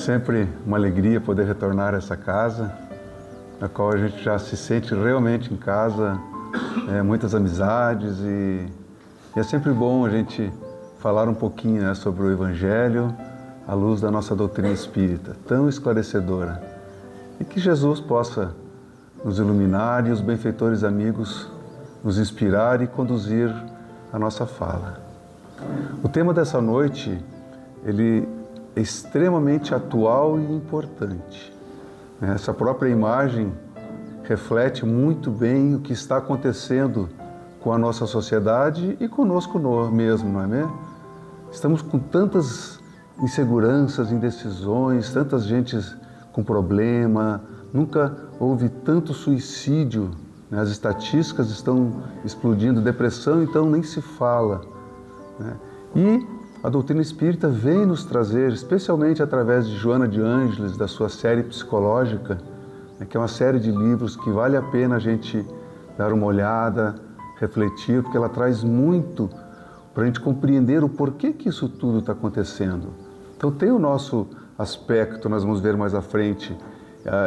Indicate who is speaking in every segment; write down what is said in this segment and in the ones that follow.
Speaker 1: sempre uma alegria poder retornar a essa casa, na qual a gente já se sente realmente em casa, muitas amizades e é sempre bom a gente falar um pouquinho, né, sobre o Evangelho à luz da nossa doutrina espírita, tão esclarecedora. E que Jesus possa nos iluminar e os benfeitores amigos nos inspirar e conduzir a nossa fala. O tema dessa noite, ele é extremamente atual e importante. Essa própria imagem reflete muito bem o que está acontecendo com a nossa sociedade e conosco mesmo, não é mesmo? Estamos com tantas inseguranças, indecisões, tantas gentes com problema, nunca houve tanto suicídio, né? As estatísticas estão explodindo, depressão então nem se fala, né? E a doutrina espírita vem nos trazer, especialmente através de Joana de Ângeles, da sua série psicológica, né, que é uma série de livros que vale a pena a gente dar uma olhada, refletir, porque ela traz muito para a gente compreender o porquê que isso tudo está acontecendo. Então tem o nosso aspecto, nós vamos ver mais à frente,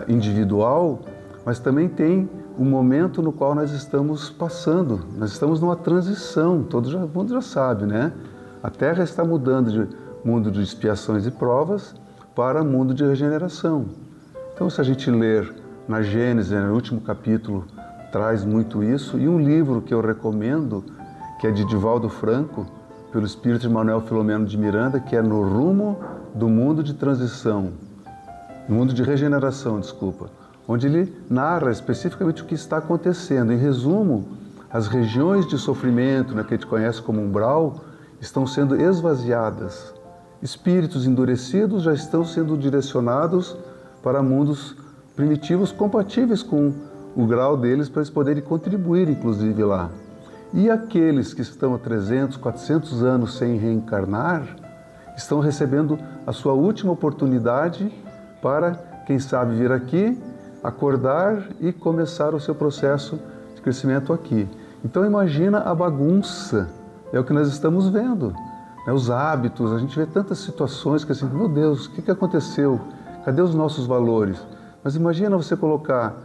Speaker 1: individual, mas também tem o momento no qual nós estamos passando. Nós estamos numa transição, todo mundo já sabe, né? A Terra está mudando de mundo de expiações e provas para mundo de regeneração. Então, se a gente ler na Gênesis, no último capítulo, traz muito isso. E um livro que eu recomendo, que é de Divaldo Franco, pelo espírito de Manuel Filomeno de Miranda, que é No Rumo do Mundo de Transição, no mundo de regeneração, desculpa, onde ele narra especificamente o que está acontecendo. Em resumo, as regiões de sofrimento, né, que a gente conhece como umbral, estão sendo esvaziadas. Espíritos endurecidos já estão sendo direcionados para mundos primitivos compatíveis com o grau deles, para eles poderem contribuir, inclusive, lá. E aqueles que estão há 300, 400 anos sem reencarnar, estão recebendo a sua última oportunidade para, quem sabe, vir aqui, acordar e começar o seu processo de crescimento aqui. Então imagina a bagunça. É o que nós estamos vendo, né? Os hábitos, a gente vê tantas situações que assim, meu Deus, o que aconteceu? Cadê os nossos valores? Mas imagina você colocar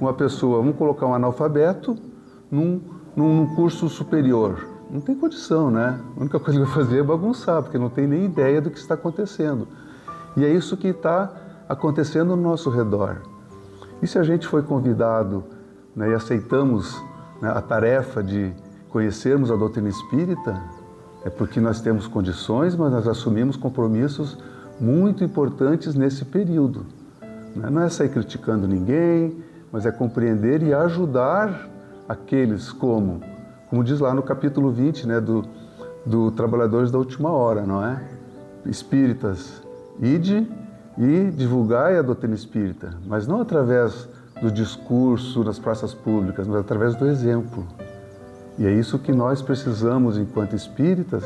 Speaker 1: uma pessoa, vamos colocar um analfabeto num curso superior. Não tem condição, né? A única coisa que vai fazer é bagunçar, porque não tem nem ideia do que está acontecendo. E é isso que está acontecendo no nosso redor. E se a gente foi convidado, né, e aceitamos, né, a tarefa de conhecermos a doutrina espírita, é porque nós temos condições, mas nós assumimos compromissos muito importantes nesse período. Não é sair criticando ninguém, mas é compreender e ajudar aqueles como diz lá no capítulo 20, né, do Trabalhadores da Última Hora, não é? Espíritas, ide e divulgai a doutrina espírita, mas não através do discurso nas praças públicas, mas através do exemplo. E é isso que nós precisamos, enquanto espíritas,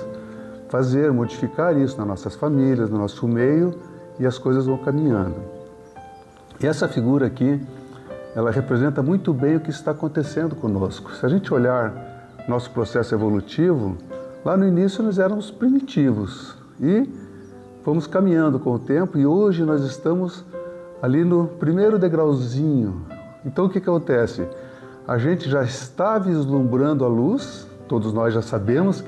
Speaker 1: fazer, modificar isso nas nossas famílias, no nosso meio, e as coisas vão caminhando. E essa figura aqui, ela representa muito bem o que está acontecendo conosco. Se a gente olhar nosso processo evolutivo, lá no início nós éramos primitivos e fomos caminhando com o tempo e hoje nós estamos ali no primeiro degrauzinho. Então o que acontece? A gente já está vislumbrando a luz, todos nós já sabemos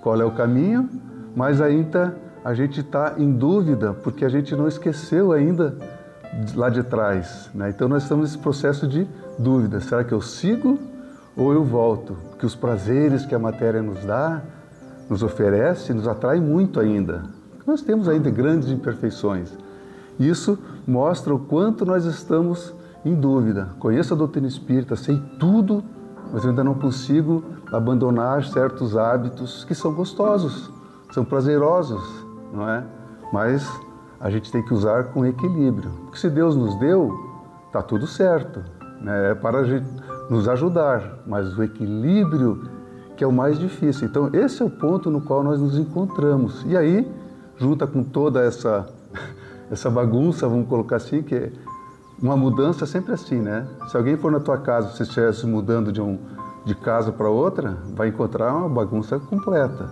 Speaker 1: qual é o caminho, mas ainda a gente está em dúvida, porque a gente não esqueceu ainda lá de trás, né? Então nós estamos nesse processo de dúvida, será que eu sigo ou eu volto? Porque os prazeres que a matéria nos dá, nos oferece, nos atrai muito ainda. Nós temos ainda grandes imperfeições. Isso mostra o quanto nós estamos em dúvida. Conheço a doutrina espírita, sei tudo, mas eu ainda não consigo abandonar certos hábitos que são gostosos, são prazerosos, não é? Mas a gente tem que usar com equilíbrio. Porque se Deus nos deu, está tudo certo, né? É para a gente nos ajudar, mas o equilíbrio que é o mais difícil. Então esse é o ponto no qual nós nos encontramos. E aí, junta com toda essa bagunça, vamos colocar assim, que é uma mudança sempre assim, né? Se alguém for na tua casa, se você estivesse mudando de casa para outra, vai encontrar uma bagunça completa,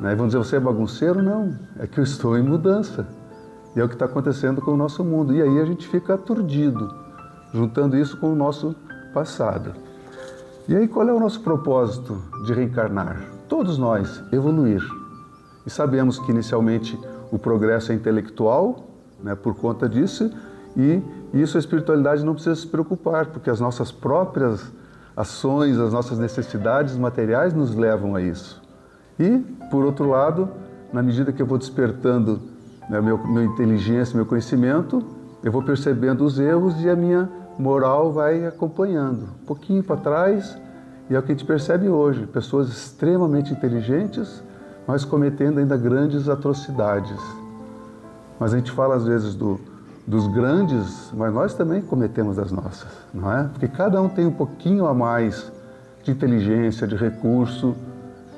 Speaker 1: né? E vão dizer, você é bagunceiro? Não, é que eu estou em mudança. E é o que está acontecendo com o nosso mundo. E aí a gente fica aturdido, juntando isso com o nosso passado. E aí qual é o nosso propósito de reencarnar? Todos nós, evoluir. E sabemos que inicialmente o progresso é intelectual, né, por conta disso, e isso a espiritualidade não precisa se preocupar, porque as nossas próprias ações, as nossas necessidades materiais nos levam a isso. E, por outro lado, na medida que eu vou despertando, né, minha inteligência, meu conhecimento, eu vou percebendo os erros e a minha moral vai acompanhando. Um pouquinho para trás, e é o que a gente percebe hoje, pessoas extremamente inteligentes, mas cometendo ainda grandes atrocidades. Mas a gente fala às vezes dos grandes, mas nós também cometemos as nossas, não é? Porque cada um tem um pouquinho a mais de inteligência, de recurso,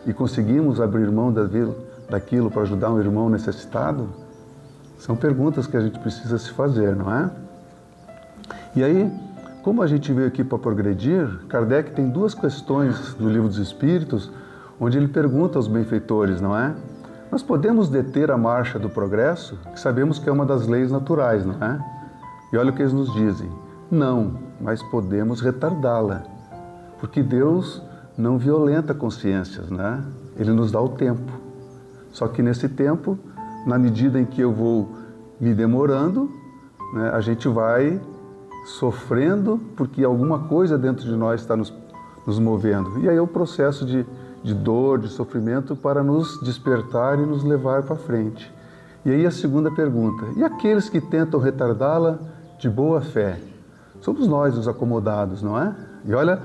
Speaker 1: e conseguimos abrir mão daquilo para ajudar um irmão necessitado? São perguntas que a gente precisa se fazer, não é? E aí, como a gente veio aqui para progredir, Kardec tem duas questões no Livro dos Espíritos, onde ele pergunta aos benfeitores, não é? Nós podemos deter a marcha do progresso, que sabemos que é uma das leis naturais, não é? E olha o que eles nos dizem. Não, mas podemos retardá-la, porque Deus não violenta consciências, né? Ele nos dá o tempo. Só que nesse tempo, na medida em que eu vou me demorando, né, a gente vai sofrendo, porque alguma coisa dentro de nós está nos movendo. E aí é o processo de dor, de sofrimento para nos despertar e nos levar para frente. E aí a segunda pergunta, e aqueles que tentam retardá-la de boa fé? Somos nós os acomodados, não é? E olha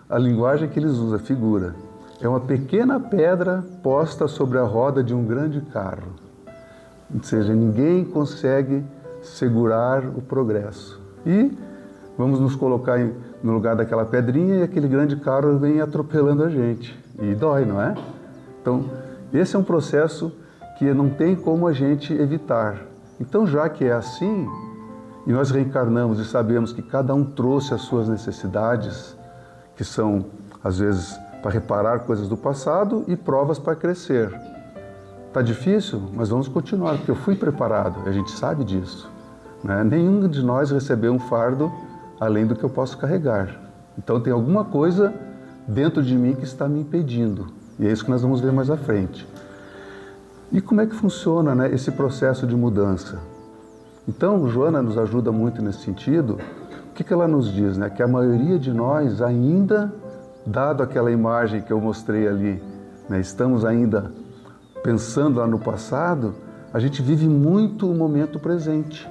Speaker 1: a linguagem que eles usam, a figura. É uma pequena pedra posta sobre a roda de um grande carro. Ou seja, ninguém consegue segurar o progresso. E vamos nos colocar no lugar daquela pedrinha e aquele grande carro vem atropelando a gente. E dói, não é? Então, esse é um processo que não tem como a gente evitar. Então, já que é assim, e nós reencarnamos e sabemos que cada um trouxe as suas necessidades, que são, às vezes, para reparar coisas do passado e provas para crescer. Está difícil, mas vamos continuar, porque eu fui preparado, a gente sabe disso, né? Nenhum de nós recebeu um fardo além do que eu posso carregar. Então tem alguma coisa dentro de mim que está me impedindo. E é isso que nós vamos ver mais à frente. E como é que funciona, né, esse processo de mudança? Então, Joana nos ajuda muito nesse sentido. O que ela nos diz? Né? Que a maioria de nós ainda, dado aquela imagem que eu mostrei ali, né, estamos ainda pensando lá no passado, a gente vive muito o momento presente.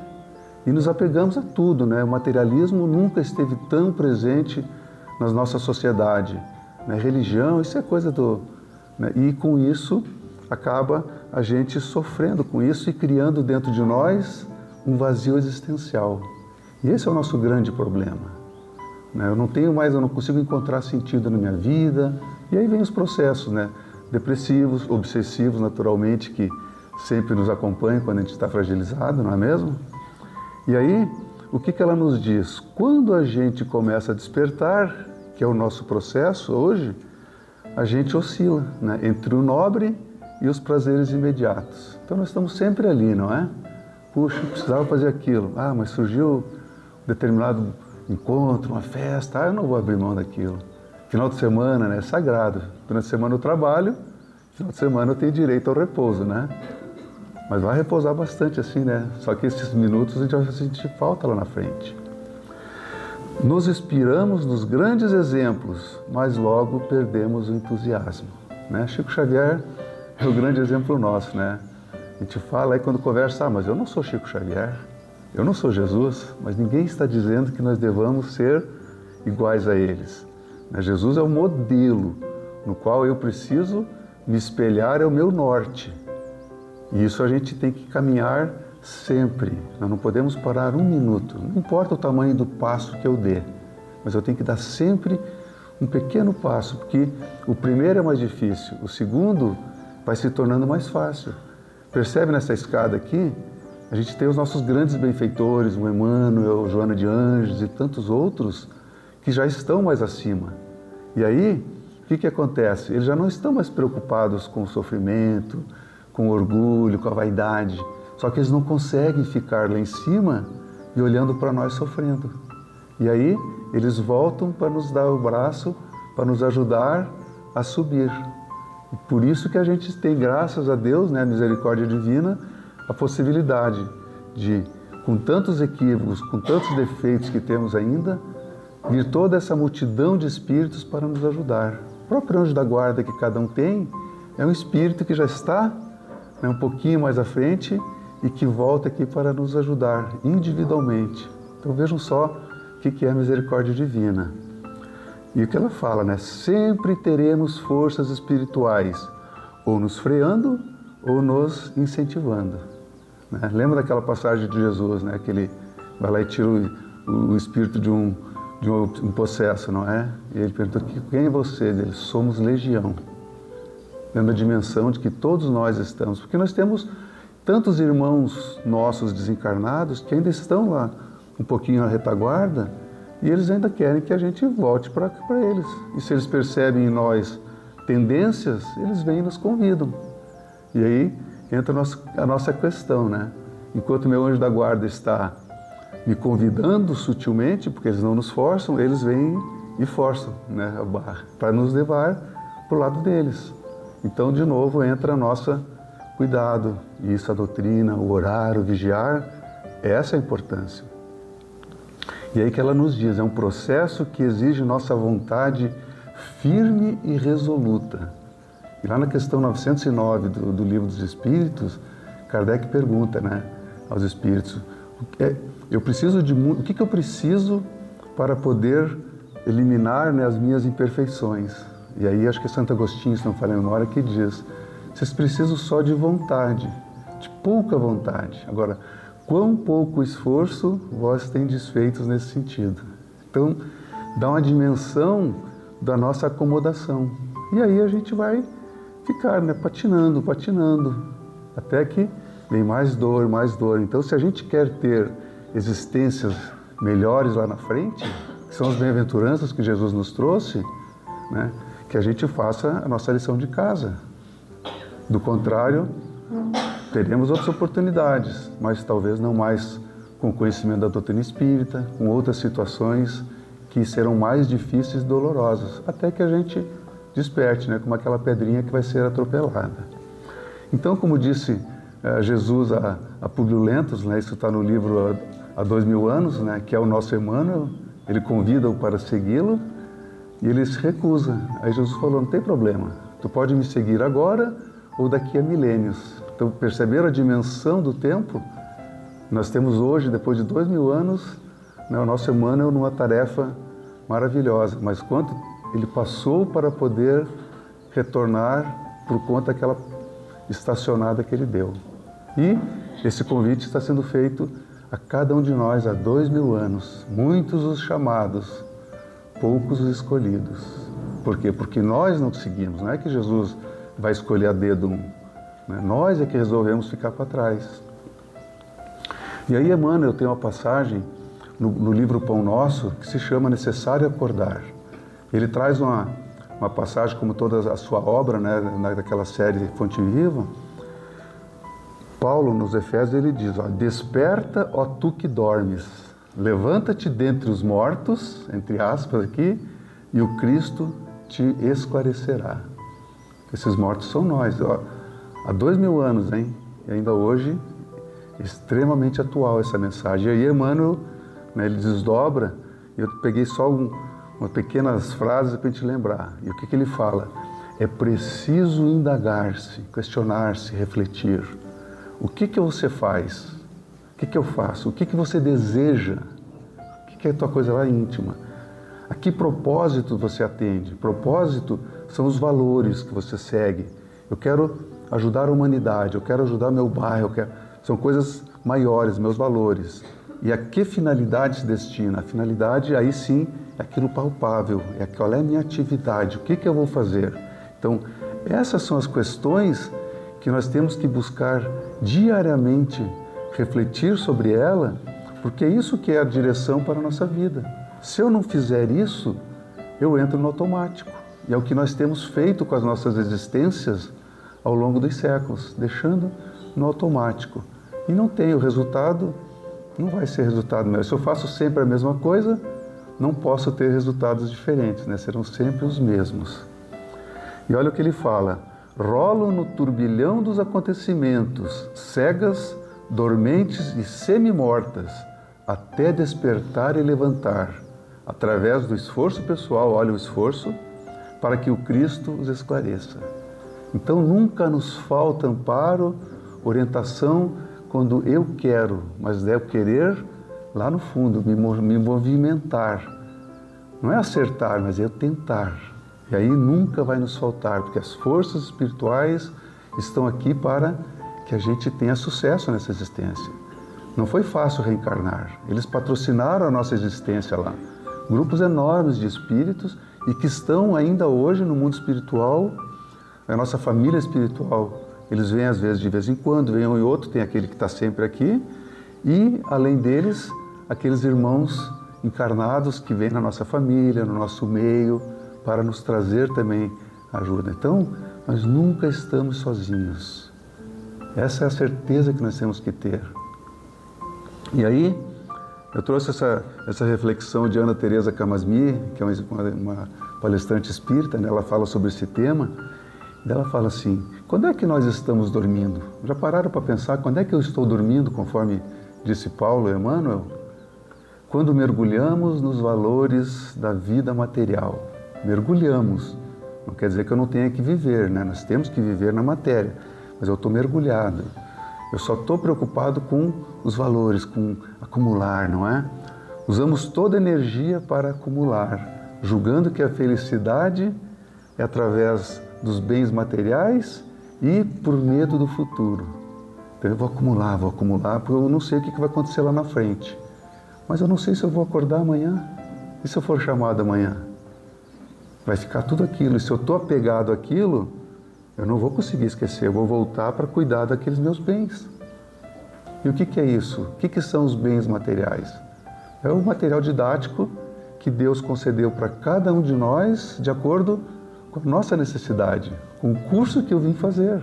Speaker 1: E nos apegamos a tudo, né? O materialismo nunca esteve tão presente na nossa sociedade. Né? Religião, isso é coisa do... Né? E com isso, acaba a gente sofrendo com isso e criando dentro de nós um vazio existencial. E esse é o nosso grande problema. Né? Eu não consigo encontrar sentido na minha vida. E aí vem os processos, né? Depressivos, obsessivos, naturalmente, que sempre nos acompanham quando a gente está fragilizado, não é mesmo? E aí, o que ela nos diz? Quando a gente começa a despertar, que é o nosso processo hoje, a gente oscila, né, entre o nobre e os prazeres imediatos. Então nós estamos sempre ali, não é? Puxa, precisava fazer aquilo. Ah, mas surgiu um determinado encontro, uma festa. Ah, eu não vou abrir mão daquilo. Final de semana, né, é sagrado. Durante a semana eu trabalho, final de semana eu tenho direito ao repouso, né? Mas vai repousar bastante assim, né? Só que esses minutos a gente vai sentir falta lá na frente. Nos inspiramos nos grandes exemplos, mas logo perdemos o entusiasmo, né? Chico Xavier é o grande exemplo nosso, né? A gente fala aí quando conversa, mas eu não sou Chico Xavier, eu não sou Jesus, mas ninguém está dizendo que nós devamos ser iguais a eles. Jesus é o modelo no qual eu preciso me espelhar, é o meu norte. E isso a gente tem que caminhar sempre. Nós não podemos parar um minuto. Não importa o tamanho do passo que eu dê, mas eu tenho que dar sempre um pequeno passo, porque o primeiro é mais difícil, o segundo vai se tornando mais fácil. Percebe nessa escada aqui? A gente tem os nossos grandes benfeitores, o Emmanuel, Joana de Anjos e tantos outros que já estão mais acima. E aí, o que acontece? Eles já não estão mais preocupados com o sofrimento, com o orgulho, com a vaidade. Só que eles não conseguem ficar lá em cima e olhando para nós sofrendo. E aí eles voltam para nos dar o braço, para nos ajudar a subir. E por isso que a gente tem, graças a Deus, né, a misericórdia divina, a possibilidade de, com tantos equívocos, com tantos defeitos que temos ainda, vir toda essa multidão de espíritos para nos ajudar. O próprio anjo da guarda que cada um tem é um espírito que já está, né, um pouquinho mais à frente e que volta aqui para nos ajudar individualmente. Então vejam só o que é a misericórdia divina. E o que ela fala, né? Sempre teremos forças espirituais, ou nos freando, ou nos incentivando. Né? Lembra daquela passagem de Jesus, né? Que ele vai lá e tira o espírito de um possesso, não é? E ele perguntou, quem é você? Ele, somos legião. Lembra a dimensão de que todos nós estamos, porque nós temos tantos irmãos nossos desencarnados que ainda estão lá um pouquinho na retaguarda, e eles ainda querem que a gente volte para eles. E se eles percebem em nós tendências, eles vêm e nos convidam. E aí entra a nossa questão, né? Enquanto meu anjo da guarda está me convidando sutilmente, porque eles não nos forçam, eles vêm e forçam, né, a barra, para nos levar para o lado deles. Então, de novo, entra a nossa cuidado. E isso, a doutrina, o orar, o vigiar, essa é a importância. E aí que ela nos diz, é um processo que exige nossa vontade firme e resoluta. E lá na questão 909 do Livro dos Espíritos, Kardec pergunta, né, aos espíritos, o que eu preciso para poder eliminar, né, as minhas imperfeições? E aí acho que é Santo Agostinho, se não falha a memória, que diz, vocês precisam só de vontade, de pouca vontade. Agora, quão pouco esforço vós tendes feitos nesse sentido. Então, dá uma dimensão da nossa acomodação. E aí a gente vai ficar, né, patinando, até que vem mais dor, mais dor. Então, se a gente quer ter existências melhores lá na frente, que são as bem-aventuranças que Jesus nos trouxe, né, que a gente faça a nossa lição de casa. Do contrário, teremos outras oportunidades, mas talvez não mais com o conhecimento da doutrina espírita, com outras situações que serão mais difíceis e dolorosas, até que a gente desperte, né, como aquela pedrinha que vai ser atropelada. Então, como disse Jesus a Públio Lentulus, né, isso está no livro há 2000 anos, né, que é o nosso Emmanuel, ele convida-o para segui-lo e ele se recusa. Aí Jesus falou, não tem problema, tu pode me seguir agora ou daqui a milênios. Então, perceberam a dimensão do tempo? Nós temos hoje, depois de 2000 anos, né, o nosso Emmanuel numa tarefa maravilhosa. Mas quanto ele passou para poder retornar por conta daquela estacionada que ele deu. E esse convite está sendo feito a cada um de nós há 2000 anos. Muitos os chamados, poucos os escolhidos. Por quê? Porque nós não seguimos. Não é que Jesus vai escolher a dedo um. Nós é que resolvemos ficar para trás. E aí Emmanuel tem uma passagem no livro Pão Nosso que se chama Necessário Acordar. Ele traz uma passagem, como toda a sua obra, né, naquela série Fonte Viva. Paulo, nos Efésios, ele diz, desperta, ó tu que dormes, levanta-te dentre os mortos, entre aspas aqui, e o Cristo te esclarecerá. Esses mortos são nós, há 2000 anos, hein? E ainda hoje, extremamente atual essa mensagem. E aí Emmanuel, né, ele desdobra, e eu peguei só umas pequenas frases para a gente lembrar. E o que ele fala? É preciso indagar-se, questionar-se, refletir. O que você faz? O que eu faço? O que você deseja? O que é a tua coisa lá íntima? A que propósito você atende? Propósito são os valores que você segue. Eu quero ajudar a humanidade, eu quero ajudar meu bairro, são coisas maiores, meus valores. E a que finalidade se destina? A finalidade, aí sim, é aquilo palpável, qual é a minha atividade, o que eu vou fazer. Então, essas são as questões que nós temos que buscar diariamente, refletir sobre ela, porque é isso que é a direção para a nossa vida. Se eu não fizer isso, eu entro no automático. E é o que nós temos feito com as nossas existências ao longo dos séculos, deixando no automático. e não tem o resultado, não vai ser resultado melhor. Se eu faço sempre a mesma coisa, não posso ter resultados diferentes, né? Serão sempre os mesmos. E olha o que ele fala: rolam no turbilhão dos acontecimentos, cegas, dormentes e semi-mortas, até despertar e levantar, através do esforço pessoal, olha o esforço, para que o Cristo os esclareça. Então nunca nos falta amparo, orientação, quando eu quero, mas devo querer lá no fundo, me movimentar. Não é acertar, mas é tentar. E aí nunca vai nos faltar, porque as forças espirituais estão aqui para que a gente tenha sucesso nessa existência. Não foi fácil reencarnar. Eles patrocinaram a nossa existência lá. Grupos enormes de espíritos e que estão ainda hoje no mundo espiritual, a nossa família espiritual. Eles vêm às vezes, de vez em quando, vem um e outro, tem aquele que está sempre aqui, e além deles, aqueles irmãos encarnados que vêm na nossa família, no nosso meio, para nos trazer também ajuda. Então, nós nunca estamos sozinhos. Essa é a certeza que nós temos que ter. E aí, eu trouxe essa reflexão de Ana Teresa Camasmi, que é uma palestrante espírita, né? Ela fala sobre esse tema, e ela fala assim: quando é que nós estamos dormindo? Já pararam para pensar quando é que eu estou dormindo, conforme disse Paulo Emmanuel? Quando mergulhamos nos valores da vida material. Mergulhamos. Não quer dizer que eu não tenha que viver, né? Nós temos que viver na matéria, mas eu estou mergulhado. Eu só estou preocupado com os valores, com acumular, não é? Usamos toda a energia para acumular, julgando que a felicidade é através dos bens materiais e por medo do futuro. Então eu vou acumular, porque eu não sei o que vai acontecer lá na frente. Mas eu não sei se eu vou acordar amanhã. E se eu for chamado amanhã? Vai ficar tudo aquilo. E se eu estou apegado àquilo, eu não vou conseguir esquecer. Eu vou voltar para cuidar daqueles meus bens. E o que é isso? O que são os bens materiais? É o material didático que Deus concedeu para cada um de nós de acordo com a nossa necessidade, com o curso que eu vim fazer.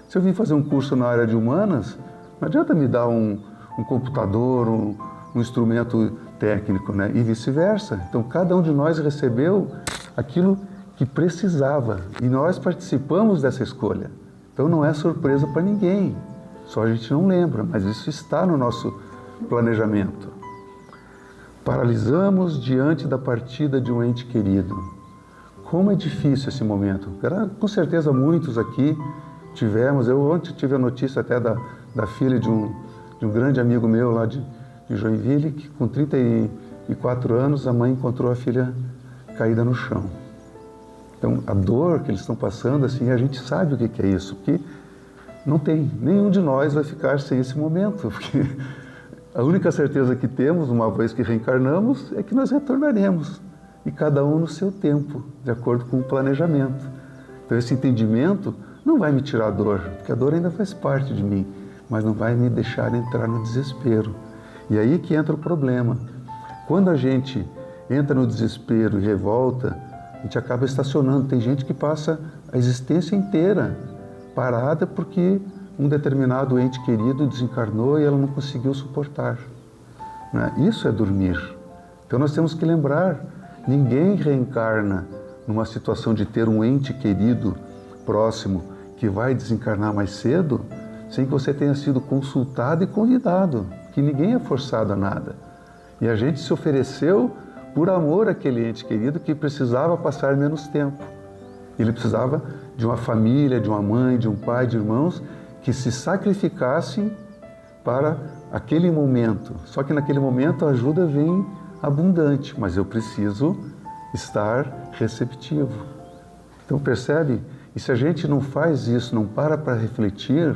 Speaker 1: Se eu vim fazer um curso na área de humanas, não adianta me dar um computador, um instrumento técnico, né? E vice-versa. Então, cada um de nós recebeu aquilo que precisava e nós participamos dessa escolha. Então, não é surpresa para ninguém, só a gente não lembra, mas isso está no nosso planejamento. Paralisamos diante da partida de um ente querido. Como é difícil esse momento. Com certeza muitos aqui tivemos. Eu ontem tive a notícia até da filha de um grande amigo meu lá de Joinville, que com 34 anos a mãe encontrou a filha caída no chão. Então a dor que eles estão passando, assim, a gente sabe o que é isso, porque não tem, nenhum de nós vai ficar sem esse momento, porque a única certeza que temos, uma vez que reencarnamos, é que nós retornaremos, e cada um no seu tempo, de acordo com o planejamento. Então esse entendimento não vai me tirar a dor, porque a dor ainda faz parte de mim, mas não vai me deixar entrar no desespero. E aí que entra o problema. Quando a gente entra no desespero e revolta, a gente acaba estacionando. Tem gente que passa a existência inteira parada porque um determinado ente querido desencarnou e ela não conseguiu suportar, né? Isso é dormir. Então nós temos que lembrar, ninguém reencarna numa situação de ter um ente querido próximo que vai desencarnar mais cedo sem que você tenha sido consultado e convidado, que ninguém é forçado a nada. E a gente se ofereceu por amor àquele ente querido que precisava passar menos tempo. Ele precisava de uma família, de uma mãe, de um pai, de irmãos que se sacrificassem para aquele momento. Só que naquele momento a ajuda vem abundante, mas eu preciso estar receptivo. Então percebe? E se a gente não faz isso, não para refletir,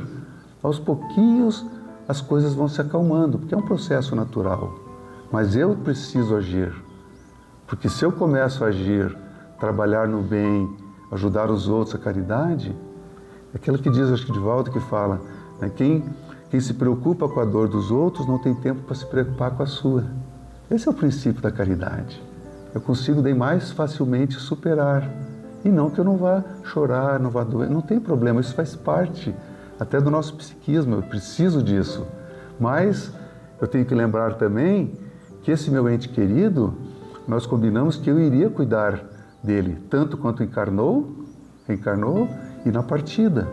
Speaker 1: aos pouquinhos as coisas vão se acalmando, porque é um processo natural. Mas eu preciso agir, porque se eu começo a agir, trabalhar no bem, ajudar os outros, a caridade, é aquilo que diz, acho que Divaldo, que fala, né, quem se preocupa com a dor dos outros não tem tempo para se preocupar com a sua. Esse é o princípio da caridade. Eu consigo daí mais facilmente superar. E não que eu não vá chorar, não vá doer, não tem problema, isso faz parte até do nosso psiquismo, eu preciso disso. Mas eu tenho que lembrar também que esse meu ente querido, nós combinamos que eu iria cuidar dele, tanto quanto reencarnou e na partida.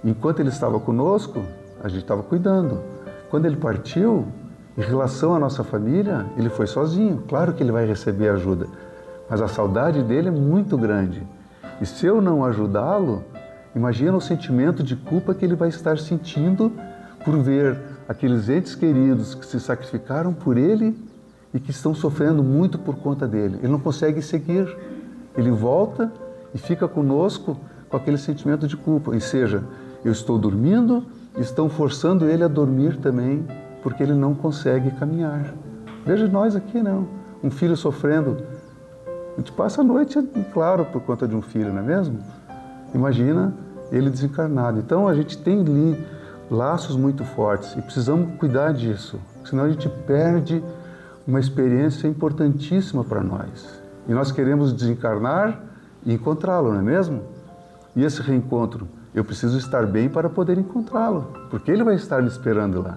Speaker 1: Enquanto ele estava conosco, a gente estava cuidando. Quando ele partiu, em relação à nossa família, ele foi sozinho. Claro que ele vai receber ajuda, mas a saudade dele é muito grande. E se eu não ajudá-lo, imagina o sentimento de culpa que ele vai estar sentindo por ver aqueles entes queridos que se sacrificaram por ele e que estão sofrendo muito por conta dele. Ele não consegue seguir. Ele volta e fica conosco com aquele sentimento de culpa. Ou seja, eu estou dormindo, estão forçando ele a dormir também, porque ele não consegue caminhar. Veja nós aqui, não. Um filho sofrendo. A gente passa a noite, claro, por conta de um filho, não é mesmo? Imagina ele desencarnado. Então a gente tem ali laços muito fortes e precisamos cuidar disso, senão a gente perde uma experiência importantíssima para nós. E nós queremos desencarnar e encontrá-lo, não é mesmo? E esse reencontro, eu preciso estar bem para poder encontrá-lo, porque ele vai estar me esperando lá.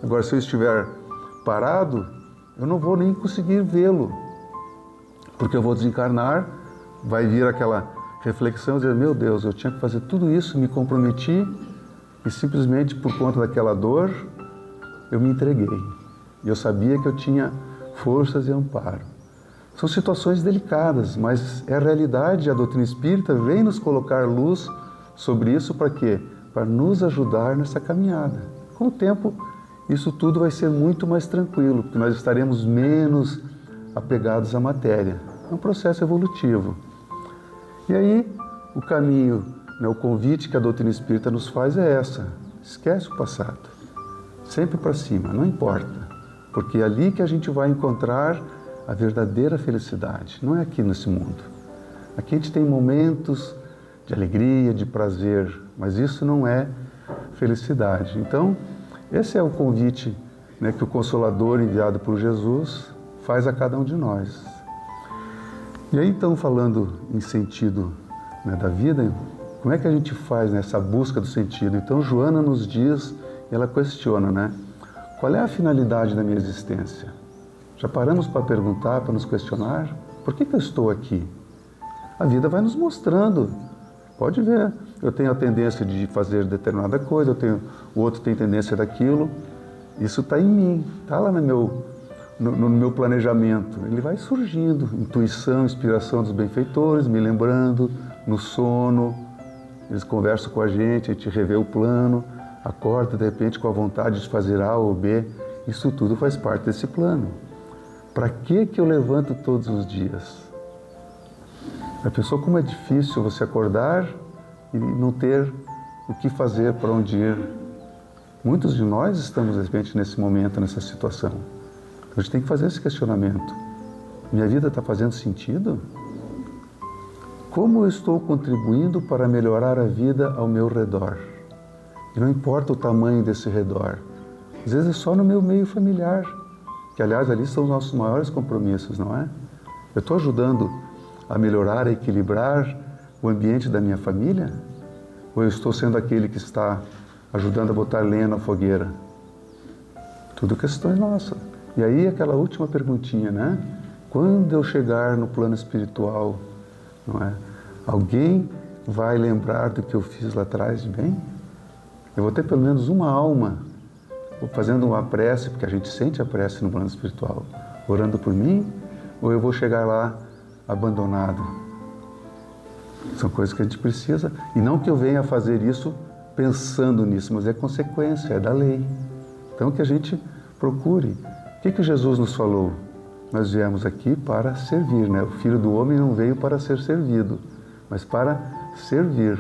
Speaker 1: Agora, se eu estiver parado, eu não vou nem conseguir vê-lo, porque eu vou desencarnar, vai vir aquela reflexão, dizer, meu Deus, eu tinha que fazer tudo isso, me comprometi e simplesmente por conta daquela dor, eu me entreguei. E eu sabia que eu tinha forças e amparo. São situações delicadas, mas é a realidade. A doutrina espírita vem nos colocar luz sobre isso para quê? Para nos ajudar nessa caminhada. Com o tempo, isso tudo vai ser muito mais tranquilo, porque nós estaremos menos apegados à matéria. É um processo evolutivo. E aí, o caminho, o convite que a doutrina espírita nos faz é essa. Esquece o passado. Sempre para cima, não importa. Porque é ali que a gente vai encontrar a verdadeira felicidade. Não é aqui nesse mundo. Aqui a gente tem momentos de alegria, de prazer, mas isso não é felicidade. Então, esse é o convite, que o Consolador enviado por Jesus faz a cada um de nós. E aí, então, falando em sentido da vida, como é que a gente faz nessa busca do sentido? Então, Joana nos diz, ela questiona, qual é a finalidade da minha existência? Já paramos para perguntar, para nos questionar? Por que eu estou aqui? A vida vai nos mostrando. Pode ver, eu tenho a tendência de fazer determinada coisa, o outro tem tendência daquilo. Isso está em mim, está lá no meu planejamento. Ele vai surgindo, intuição, inspiração dos benfeitores, me lembrando, no sono. Eles conversam com a gente revê o plano, acorda de repente com a vontade de fazer A ou B. Isso tudo faz parte desse plano. Para que eu levanto todos os dias? A pessoa, como é difícil você acordar e não ter o que fazer, para onde ir. Muitos de nós estamos, de repente, nesse momento, nessa situação. A gente tem que fazer esse questionamento. Minha vida está fazendo sentido? Como eu estou contribuindo para melhorar a vida ao meu redor? E não importa o tamanho desse redor. Às vezes é só no meu meio familiar, que, aliás, ali são os nossos maiores compromissos, não é? Eu estou ajudando a melhorar, a equilibrar o ambiente da minha família? Ou eu estou sendo aquele que está ajudando a botar lenha na fogueira? Tudo questões nossas. E aí aquela última perguntinha, Quando eu chegar no plano espiritual, não é? Alguém vai lembrar do que eu fiz lá atrás de bem? Eu vou ter pelo menos uma alma fazendo uma prece, porque a gente sente a prece no plano espiritual, orando por mim, ou eu vou chegar lá abandonado? São coisas que a gente precisa, e não que eu venha fazer isso pensando nisso, mas é consequência, é da lei. Então que a gente procure. O que Jesus nos falou? Nós viemos aqui para servir, O Filho do Homem não veio para ser servido, mas para servir.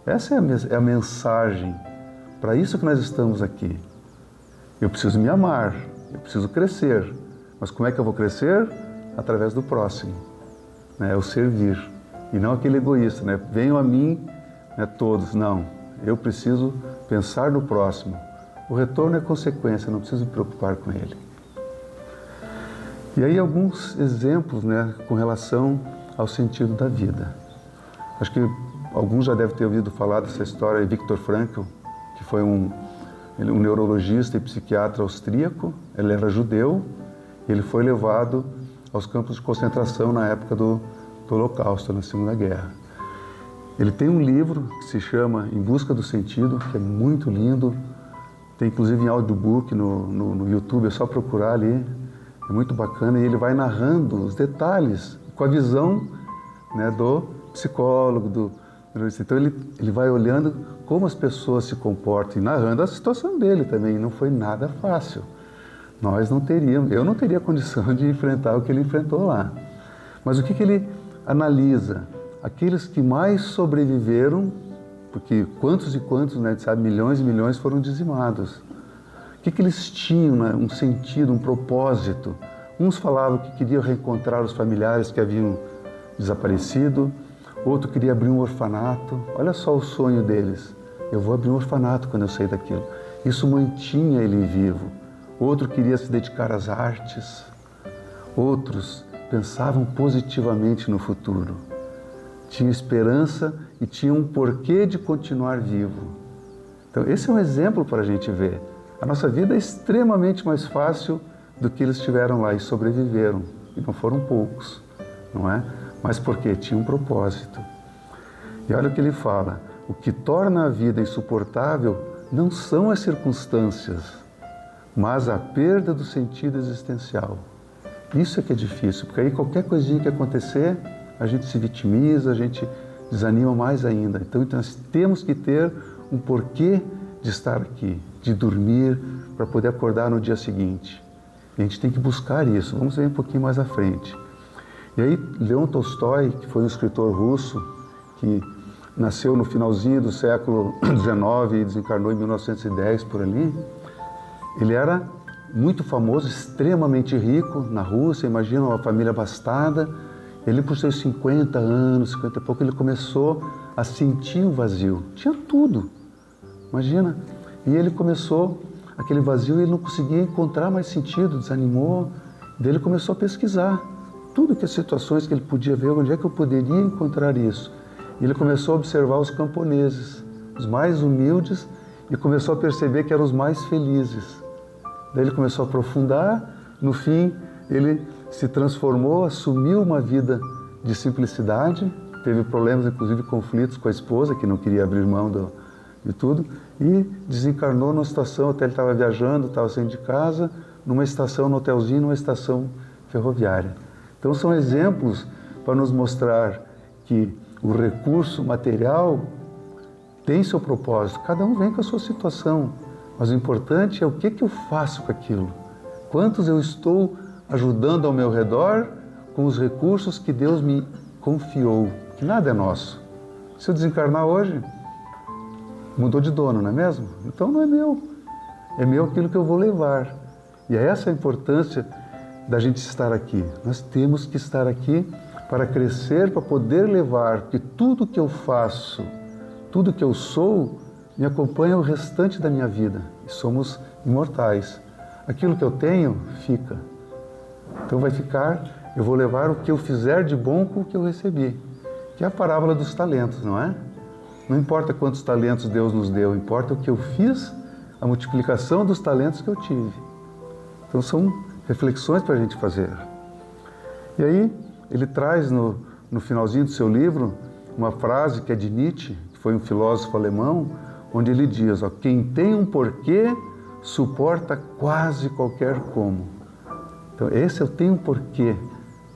Speaker 1: Essa é a mensagem. Para isso que nós estamos aqui. Eu preciso me amar, eu preciso crescer. Mas como é que eu vou crescer? Através do próximo. É o servir. E não aquele egoísta, Venham a mim, todos. Não, eu preciso pensar no próximo. O retorno é consequência, não preciso me preocupar com ele. E aí alguns exemplos, com relação ao sentido da vida. Acho que alguns já devem ter ouvido falar dessa história de Viktor Frankl, que foi um ele é um neurologista e psiquiatra austríaco, ele era judeu, ele foi levado aos campos de concentração na época do Holocausto, na Segunda Guerra. Ele tem um livro que se chama Em Busca do Sentido, que é muito lindo, tem inclusive em audiobook no YouTube, é só procurar ali, é muito bacana, e ele vai narrando os detalhes, com a visão, né, do psicólogo, então ele vai olhando como as pessoas se comportam e narrando a situação dele também, não foi nada fácil. Eu não teria condição de enfrentar o que ele enfrentou lá. Mas o que ele analisa? Aqueles que mais sobreviveram, porque quantos e quantos, né, sabe, milhões e milhões foram dizimados. O que eles tinham, né, um sentido, um propósito? Uns falavam que queriam reencontrar os familiares que haviam desaparecido, outro queria abrir um orfanato. Olha só o sonho deles. Eu vou abrir um orfanato quando eu sair daquilo. Isso mantinha ele vivo. Outro queria se dedicar às artes. Outros pensavam positivamente no futuro. Tinham esperança e tinham um porquê de continuar vivo. Então, esse é um exemplo para a gente ver. A nossa vida é extremamente mais fácil do que eles tiveram lá e sobreviveram. E não foram poucos, não é? Mas porque tinha um propósito. E olha o que ele fala. O que torna a vida insuportável não são as circunstâncias, mas a perda do sentido existencial. Isso é que é difícil, porque aí qualquer coisinha que acontecer, a gente se vitimiza, a gente desanima mais ainda. Então nós temos que ter um porquê de estar aqui, de dormir, para poder acordar no dia seguinte. E a gente tem que buscar isso. Vamos ver um pouquinho mais à frente. E aí, Leon Tolstói, que foi um escritor russo, que nasceu no finalzinho do século XIX e desencarnou em 1910, por ali, ele era muito famoso, extremamente rico na Rússia, imagina uma família abastada. Ele, por seus 50 anos, 50 e pouco, ele começou a sentir um vazio. Tinha tudo, imagina. E ele começou, aquele vazio, ele não conseguia encontrar mais sentido, desanimou. Daí ele começou a pesquisar tudo que as situações que ele podia ver, onde é que eu poderia encontrar isso. E ele começou a observar os camponeses, os mais humildes, e começou a perceber que eram os mais felizes. Daí ele começou a aprofundar, no fim ele se transformou, assumiu uma vida de simplicidade, teve problemas, inclusive conflitos com a esposa, que não queria abrir mão de tudo, e desencarnou numa situação, até ele estava viajando, estava saindo de casa, numa estação, no hotelzinho, numa estação ferroviária. Então são exemplos para nos mostrar que o recurso material tem seu propósito, cada um vem com a sua situação, mas o importante é o que eu faço com aquilo, quantos eu estou ajudando ao meu redor com os recursos que Deus me confiou, que nada é nosso. Se eu desencarnar hoje, mudou de dono, não é mesmo? Então não é meu aquilo que eu vou levar. E é essa a importância da gente estar aqui. Nós temos que estar aqui para crescer, para poder levar, porque tudo que eu faço, tudo que eu sou, me acompanha o restante da minha vida. E somos imortais. Aquilo que eu tenho, fica. Então vai ficar, eu vou levar o que eu fizer de bom com o que eu recebi. Que é a parábola dos talentos, não é? Não importa quantos talentos Deus nos deu, importa o que eu fiz, a multiplicação dos talentos que eu tive. Então são reflexões para a gente fazer. E aí ele traz no finalzinho do seu livro uma frase que é de Nietzsche, que foi um filósofo alemão, onde ele diz, ó, quem tem um porquê suporta quase qualquer como. Então esse eu tenho um porquê,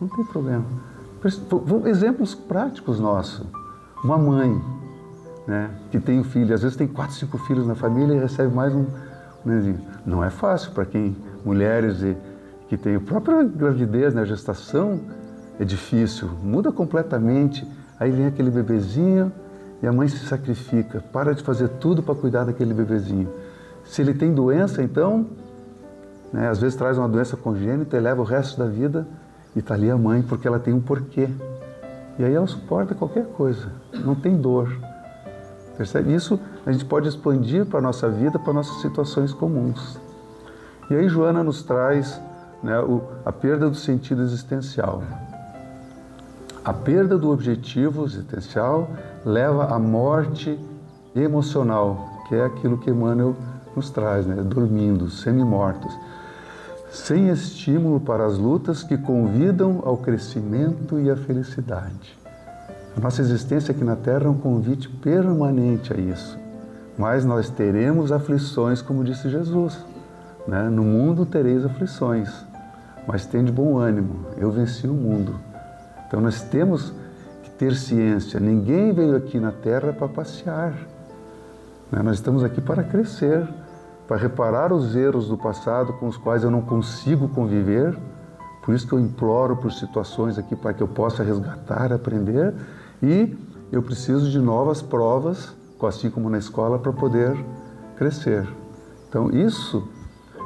Speaker 1: não tem problema. Exemplos práticos nossos. Uma mãe, né, que tem um filho, às vezes tem 4, 5 filhos na família e recebe mais um nenenzinho. Não é fácil para quem, mulheres que têm a própria gravidez, né, a gestação é difícil, muda completamente. Aí vem aquele bebezinho e a mãe se sacrifica, para de fazer tudo para cuidar daquele bebezinho. Se ele tem doença, então, né, às vezes traz uma doença congênita e leva o resto da vida e está ali a mãe porque ela tem um porquê. E aí ela suporta qualquer coisa, não tem dor. Percebe? Isso a gente pode expandir para a nossa vida, para nossas situações comuns. E aí Joana nos traz, né, a perda do sentido existencial. A perda do objetivo existencial leva à morte emocional, que é aquilo que Emmanuel nos traz, né? Dormindo, semi-mortos, sem estímulo para as lutas que convidam ao crescimento e à felicidade. A nossa existência aqui na Terra é um convite permanente a isso. Mas nós teremos aflições, como disse Jesus, né? No mundo tereis aflições, mas tende bom ânimo, eu venci o mundo. Então nós temos que ter ciência, ninguém veio aqui na Terra para passear, né? Nós estamos aqui para crescer, para reparar os erros do passado com os quais eu não consigo conviver. Por isso que eu imploro por situações aqui para que eu possa resgatar, aprender, e eu preciso de novas provas, assim como na escola, para poder crescer. Então isso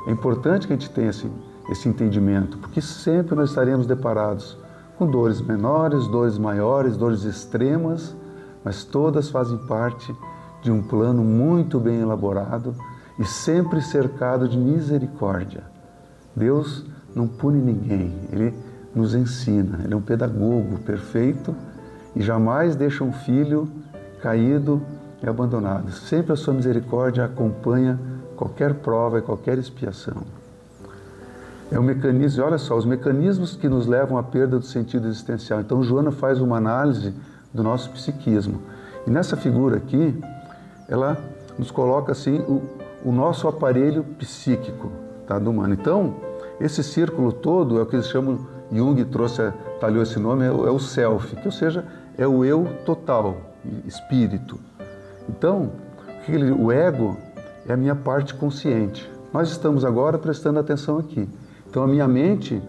Speaker 1: é importante que a gente tenha esse entendimento, porque sempre nós estaremos deparados com dores menores, dores maiores, dores extremas, mas todas fazem parte de um plano muito bem elaborado e sempre cercado de misericórdia. Deus não pune ninguém, Ele nos ensina, Ele é um pedagogo perfeito e jamais deixa um filho caído e abandonado. Sempre a sua misericórdia acompanha qualquer prova e qualquer expiação. É um mecanismo, olha só, os mecanismos que nos levam à perda do sentido existencial. Então Joana faz uma análise do nosso psiquismo. E nessa figura aqui, ela nos coloca assim o nosso aparelho psíquico, tá, do humano. Então, esse círculo todo é o que eles chamam, Jung talhou esse nome, é o self, que ou seja, é o eu total, espírito. Então, o ego é a minha parte consciente. Nós estamos agora prestando atenção aqui. Então, a minha mente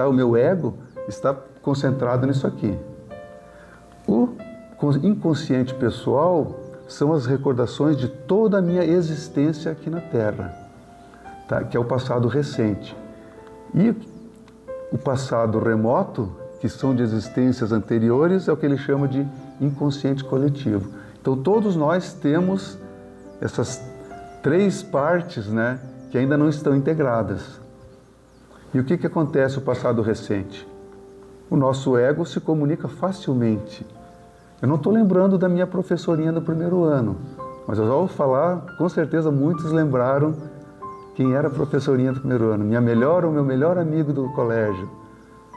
Speaker 1: o meu ego está concentrado nisso aqui. O inconsciente pessoal são as recordações de toda a minha existência aqui na Terra, tá? Que é o passado recente. E o passado remoto, que são de existências anteriores, é o que ele chama de inconsciente coletivo. Então, todos nós temos essas três partes, né, que ainda não estão integradas. E o que acontece no passado recente? O nosso ego se comunica facilmente. Eu não estou lembrando da minha professorinha do primeiro ano, mas eu já vou falar, com certeza muitos lembraram quem era a professorinha do primeiro ano, o meu melhor amigo do colégio.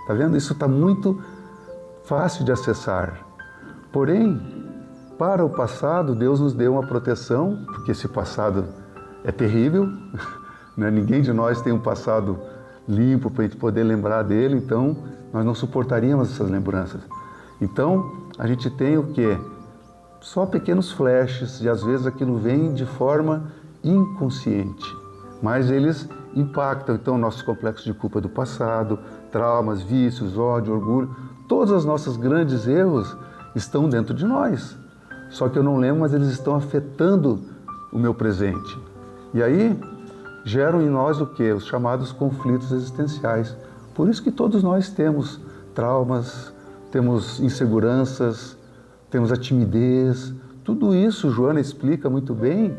Speaker 1: Está vendo? Isso está muito fácil de acessar. Porém, para o passado, Deus nos deu uma proteção, porque esse passado é terrível, né? Ninguém de nós tem um passado limpo para a gente poder lembrar dele, então nós não suportaríamos essas lembranças. Então, a gente tem o quê? Só pequenos flashes, e às vezes aquilo vem de forma inconsciente, mas eles impactam, então, nossos complexos de culpa do passado, traumas, vícios, ódio, orgulho, todos os nossos grandes erros estão dentro de nós. Só que eu não lembro, mas eles estão afetando o meu presente. E aí, geram em nós o quê? Os chamados conflitos existenciais. Por isso que todos nós temos traumas, temos inseguranças, temos a timidez. Tudo isso, Joana explica muito bem,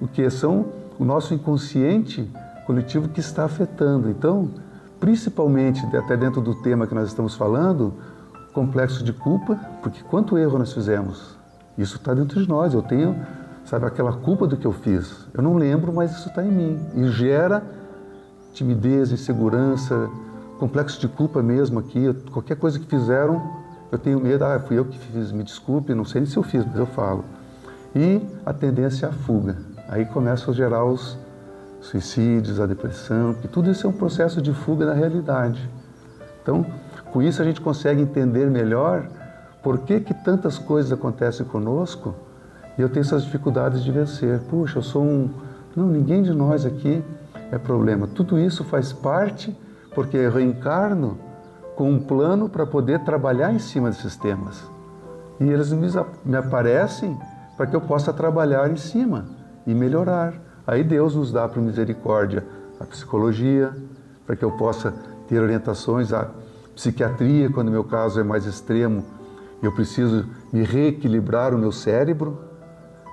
Speaker 1: o que são o nosso inconsciente coletivo que está afetando. Então, principalmente, até dentro do tema que nós estamos falando, complexo de culpa, porque quanto erro nós fizemos? Isso está dentro de nós, eu tenho, sabe, aquela culpa do que eu fiz. Eu não lembro, mas isso está em mim. E gera timidez, insegurança, complexo de culpa mesmo aqui. Qualquer coisa que fizeram, eu tenho medo. Fui eu que fiz, me desculpe, não sei nem se eu fiz, mas eu falo. E a tendência à fuga. Aí começam a gerar os suicídios, a depressão, porque tudo isso é um processo de fuga da realidade. Então, com isso a gente consegue entender melhor por que tantas coisas acontecem conosco e eu tenho essas dificuldades de vencer. Puxa, eu sou Não, ninguém de nós aqui é problema. Tudo isso faz parte porque eu reencarno com um plano para poder trabalhar em cima desses temas. E eles me aparecem para que eu possa trabalhar em cima e melhorar. Aí Deus nos dá por misericórdia a psicologia, para que eu possa ter orientações, a psiquiatria, quando o meu caso é mais extremo, eu preciso me reequilibrar o meu cérebro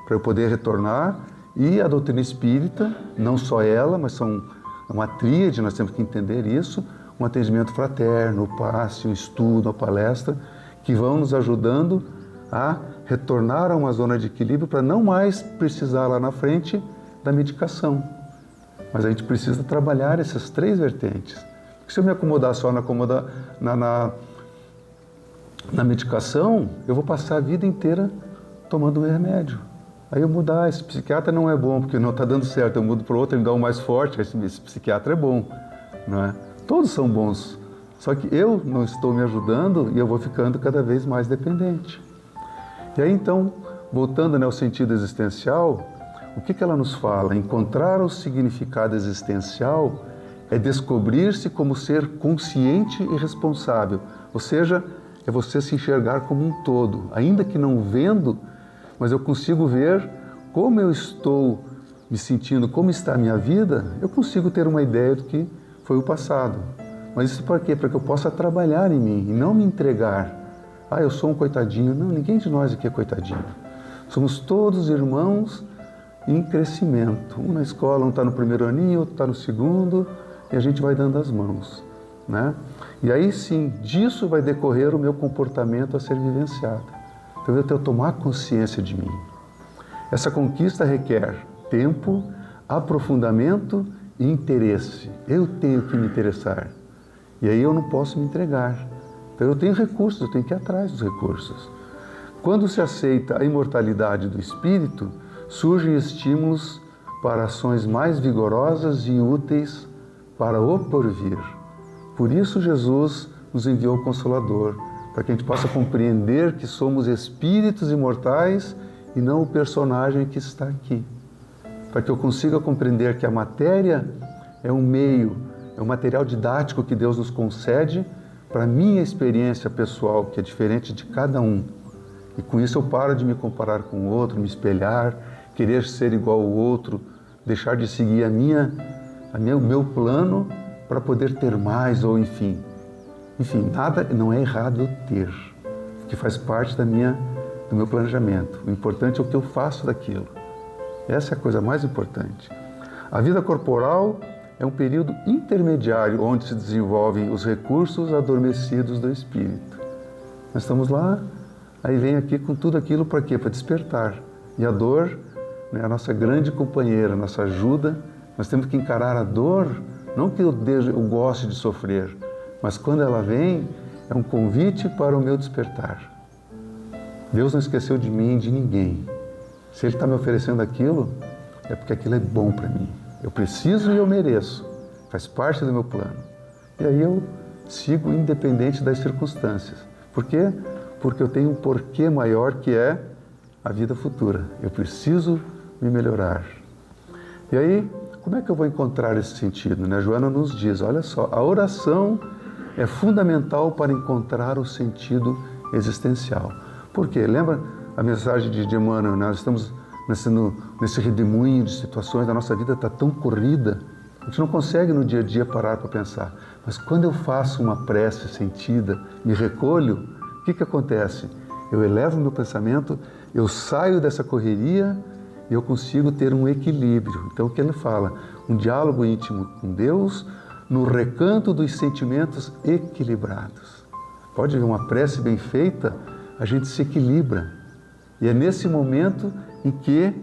Speaker 1: para eu poder retornar. E a doutrina espírita, não só ela, mas uma tríade, nós temos que entender isso, um atendimento fraterno, o passe, o estudo, a palestra, que vão nos ajudando a retornar a uma zona de equilíbrio para não mais precisar lá na frente da medicação. Mas a gente precisa trabalhar essas 3 vertentes. Porque se eu me acomodar só na medicação, eu vou passar a vida inteira tomando um remédio. Aí eu mudar, esse psiquiatra não é bom, porque não está dando certo, eu mudo para outro, ele me dá um mais forte, esse psiquiatra é bom, não é? Todos são bons, só que eu não estou me ajudando e eu vou ficando cada vez mais dependente. E aí então, voltando, né, ao sentido existencial, o que ela nos fala? Encontrar o significado existencial é descobrir-se como ser consciente e responsável, ou seja, é você se enxergar como um todo, ainda que não vendo, mas eu consigo ver como eu estou me sentindo, como está a minha vida, eu consigo ter uma ideia do que foi o passado. Mas isso para quê? Para que eu possa trabalhar em mim e não me entregar. Ah, eu sou um coitadinho. Não, ninguém de nós aqui é coitadinho. Somos todos irmãos em crescimento. Um na escola, um está no primeiro aninho, outro está no segundo, e a gente vai dando as mãos, né? E aí sim, disso vai decorrer o meu comportamento a ser vivenciado. Então eu tenho que tomar consciência de mim. Essa conquista requer tempo, aprofundamento e interesse. Eu tenho que me interessar. E aí eu não posso me entregar. Então eu tenho recursos, eu tenho que ir atrás dos recursos. Quando se aceita a imortalidade do espírito, surgem estímulos para ações mais vigorosas e úteis para o porvir. Por isso Jesus nos enviou o Consolador, para que a gente possa compreender que somos espíritos imortais e não o personagem que está aqui. Para que eu consiga compreender que a matéria é um meio, é um material didático que Deus nos concede para a minha experiência pessoal, que é diferente de cada um. E com isso eu paro de me comparar com o outro, me espelhar, querer ser igual ao outro, deixar de seguir o meu plano para poder ter mais, ou enfim. Enfim, nada não é errado eu ter, que faz parte do meu planejamento. O importante é o que eu faço daquilo. Essa é a coisa mais importante. A vida corporal é um período intermediário onde se desenvolvem os recursos adormecidos do espírito. Nós estamos lá, aí vem aqui com tudo aquilo para quê? Para despertar. E a dor, né, a nossa grande companheira, a nossa ajuda. Nós temos que encarar a dor, não que eu goste de sofrer, mas quando ela vem, é um convite para o meu despertar. Deus não esqueceu de mim, de ninguém. Se Ele está me oferecendo aquilo, é porque aquilo é bom para mim. Eu preciso e eu mereço. Faz parte do meu plano. E aí eu sigo independente das circunstâncias. Por quê? Porque eu tenho um porquê maior que é a vida futura. Eu preciso me melhorar. E aí, como é que eu vou encontrar esse sentido, né? Joana nos diz, olha só, a oração é fundamental para encontrar o sentido existencial. Por quê? Lembra a mensagem de Emmanuel? Nós estamos nesse redemoinho de situações, a nossa vida está tão corrida, a gente não consegue no dia a dia parar para pensar. Mas quando eu faço uma prece sentida, me recolho, o que acontece? Eu elevo meu pensamento, eu saio dessa correria e eu consigo ter um equilíbrio. Então o que ele fala? Um diálogo íntimo com Deus, no recanto dos sentimentos equilibrados. Pode ver, uma prece bem feita, a gente se equilibra. E é nesse momento em que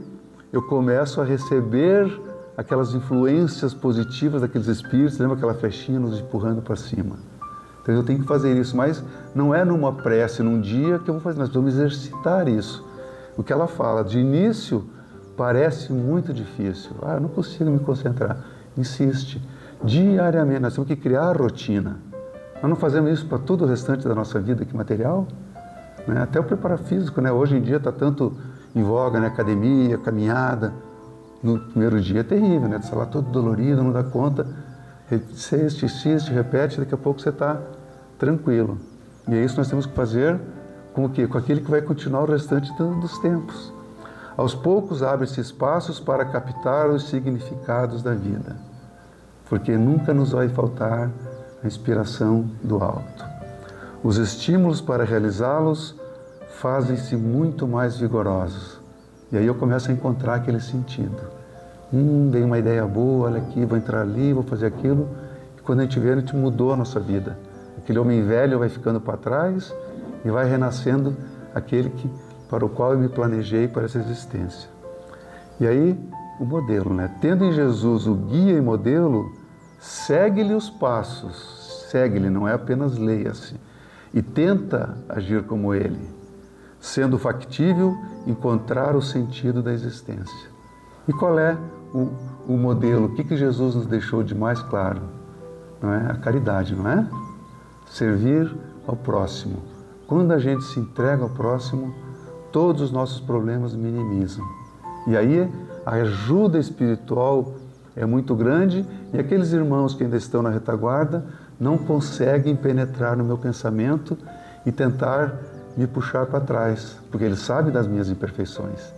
Speaker 1: eu começo a receber aquelas influências positivas daqueles espíritos, lembra aquela flechinha nos empurrando para cima. Então eu tenho que fazer isso, mas não é numa prece, num dia que eu vou fazer, nós vamos exercitar isso. O que ela fala, de início, parece muito difícil. Eu não consigo me concentrar. Insiste. Diariamente, nós temos que criar a rotina. Nós não fazemos isso para todo o restante da nossa vida aqui material, né? Até o preparo físico, né? Hoje em dia está tanto em voga, né? Academia, caminhada. No primeiro dia é terrível, né? Está lá todo dolorido, não dá conta. Insiste, repete, daqui a pouco você está tranquilo. E é isso que nós temos que fazer com o quê? Com aquele que vai continuar o restante dos tempos. Aos poucos abrem-se espaços para captar os significados da vida, porque nunca nos vai faltar a inspiração do alto. Os estímulos para realizá-los fazem-se muito mais vigorosos. E aí eu começo a encontrar aquele sentido. Dei uma ideia boa, olha aqui, vou entrar ali, vou fazer aquilo. E quando a gente vê, a gente mudou a nossa vida. Aquele homem velho vai ficando para trás e vai renascendo aquele para o qual eu me planejei para essa existência. E aí o modelo, né? Tendo em Jesus o guia e modelo, segue-lhe os passos, segue-lhe, não é apenas leia-se, e tenta agir como ele, sendo factível encontrar o sentido da existência. E qual é o modelo? O que Jesus nos deixou de mais claro? Não é? A caridade, não é? Servir ao próximo. Quando a gente se entrega ao próximo, todos os nossos problemas minimizam. E aí a ajuda espiritual é muito grande e aqueles irmãos que ainda estão na retaguarda não conseguem penetrar no meu pensamento e tentar me puxar para trás, porque eles sabem das minhas imperfeições.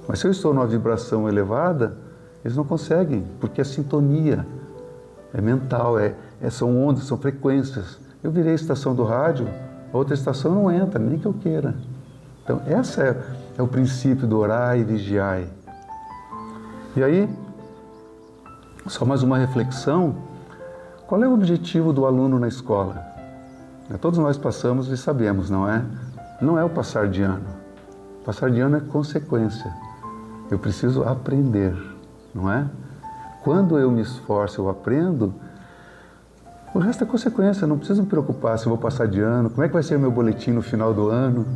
Speaker 1: Mas se eu estou numa vibração elevada, eles não conseguem, porque é sintonia, é mental, são ondas, são frequências. Eu virei a estação do rádio, a outra estação não entra, nem que eu queira. Então, esse é o princípio do orar e vigiar. E aí, só mais uma reflexão, qual é o objetivo do aluno na escola? Todos nós passamos e sabemos, não é? Não é o passar de ano. Passar de ano é consequência. Eu preciso aprender, não é? Quando eu me esforço, eu aprendo, o resto é consequência, não preciso me preocupar se eu vou passar de ano, como é que vai ser o meu boletim no final do ano.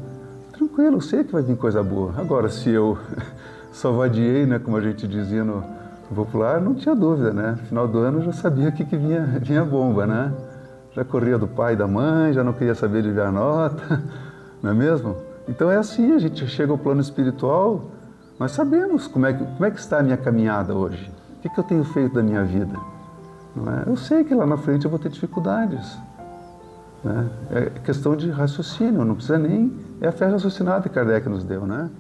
Speaker 1: Tranquilo, eu sei que vai vir coisa boa. Agora, se eu só vadiei, né, como a gente dizia no popular, não tinha dúvida, né? No final do ano eu já sabia que vinha bomba, né? Já corria do pai e da mãe, já não queria saber de ver a nota, não é mesmo? Então é assim, a gente chega ao plano espiritual, nós sabemos como é que está a minha caminhada hoje, o que eu tenho feito da minha vida. Não é? Eu sei que lá na frente eu vou ter dificuldades. Né? É questão de raciocínio, não precisa nem... É a fé raciocinada que Kardec nos deu, né?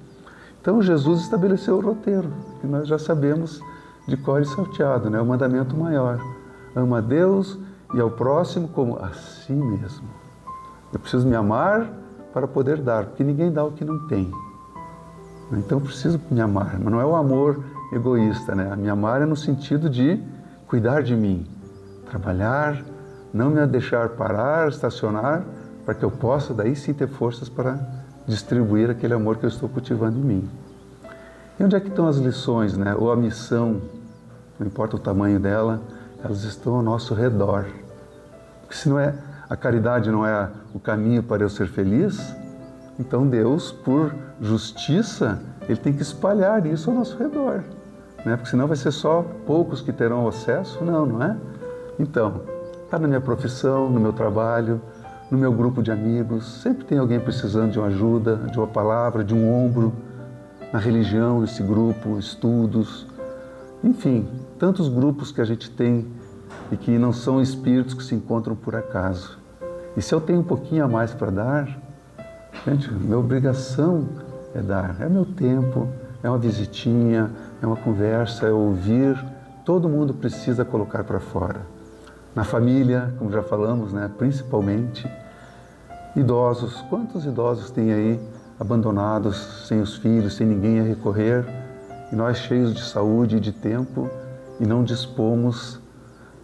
Speaker 1: Então Jesus estabeleceu o roteiro, que nós já sabemos de cor e salteado, né? O mandamento maior. Ama a Deus e ao próximo como a si mesmo. Eu preciso me amar para poder dar, porque ninguém dá o que não tem. Então eu preciso me amar, mas não é o amor egoísta, né? Me amar é no sentido de cuidar de mim, trabalhar, não me deixar parar, estacionar, para que eu possa daí sim ter forças para distribuir aquele amor que eu estou cultivando em mim. E onde é que estão as lições, né? Ou a missão, não importa o tamanho dela, elas estão ao nosso redor. Porque se não é, a caridade não é o caminho para eu ser feliz, então Deus, por justiça, Ele tem que espalhar isso ao nosso redor. Né? Porque senão vai ser só poucos que terão acesso. Não é? Então, está na minha profissão, no meu trabalho, no meu grupo de amigos, sempre tem alguém precisando de uma ajuda, de uma palavra, de um ombro, na religião, nesse grupo, estudos, enfim, tantos grupos que a gente tem e que não são espíritos que se encontram por acaso. E se eu tenho um pouquinho a mais para dar, gente, minha obrigação é dar, é meu tempo, é uma visitinha, é uma conversa, é ouvir, todo mundo precisa colocar para fora. Na família, como já falamos, né, principalmente, idosos, quantos idosos tem aí abandonados, sem os filhos, sem ninguém a recorrer, e nós cheios de saúde e de tempo, e não dispomos,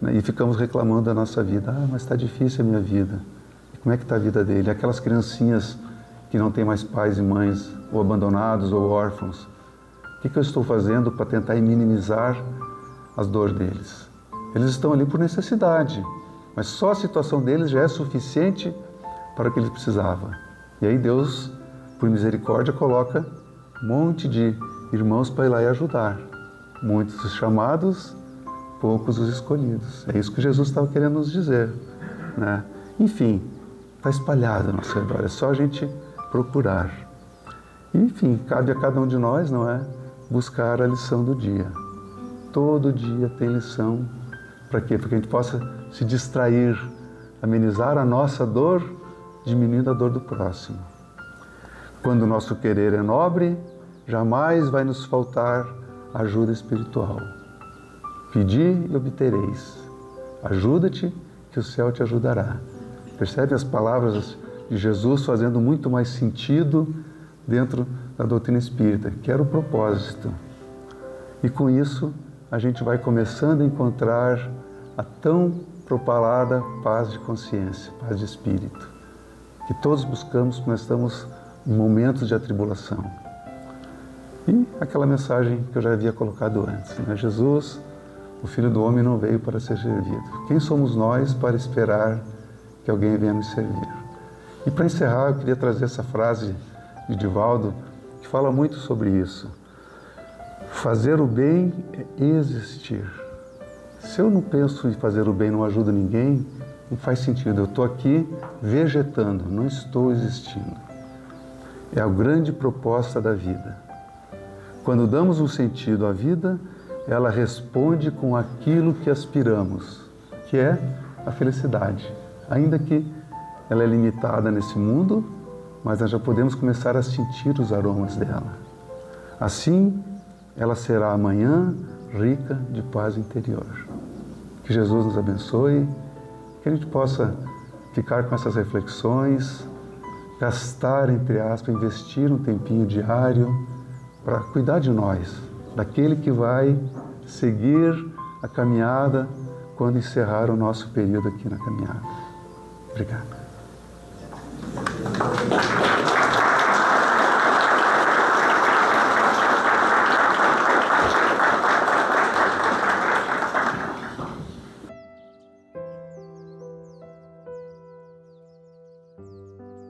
Speaker 1: né, e ficamos reclamando da nossa vida. Mas está difícil a minha vida. E como é que está a vida dele? Aquelas criancinhas que não têm mais pais e mães, ou abandonados, ou órfãos. O que eu estou fazendo para tentar minimizar as dores deles? Eles estão ali por necessidade, mas só a situação deles já é suficiente para o que eles precisavam. E aí Deus, por misericórdia, coloca um monte de irmãos para ir lá e ajudar. Muitos os chamados, poucos os escolhidos. É isso que Jesus estava querendo nos dizer. Né? Enfim, está espalhado ao nosso redor, é só a gente procurar. E, enfim, cabe a cada um de nós, não é? Buscar a lição do dia. Todo dia tem lição. Para quê? Para que a gente possa se distrair, amenizar a nossa dor, diminuindo a dor do próximo. Quando o nosso querer é nobre, jamais vai nos faltar ajuda espiritual. Pedi e obtereis. Ajuda-te, que o céu te ajudará. Percebe as palavras de Jesus fazendo muito mais sentido dentro da doutrina espírita, que era o propósito. E com isso, a gente vai começando a encontrar a tão propalada paz de consciência, paz de espírito, que todos buscamos quando estamos em momentos de atribulação. E aquela mensagem que eu já havia colocado antes, né? Jesus, o Filho do Homem, não veio para ser servido. Quem somos nós para esperar que alguém venha nos servir? E para encerrar, eu queria trazer essa frase de Divaldo, que fala muito sobre isso. Fazer o bem é existir. Se eu não penso em fazer o bem, não ajudo ninguém, não faz sentido. Eu estou aqui vegetando, não estou existindo. É a grande proposta da vida. Quando damos um sentido à vida, ela responde com aquilo que aspiramos, que é a felicidade. Ainda que ela é limitada nesse mundo, mas nós já podemos começar a sentir os aromas dela. Assim, ela será amanhã rica de paz interior. Que Jesus nos abençoe, que a gente possa ficar com essas reflexões, gastar, entre aspas, investir um tempinho diário para cuidar de nós, daquele que vai seguir a caminhada quando encerrar o nosso período aqui na caminhada. Obrigado.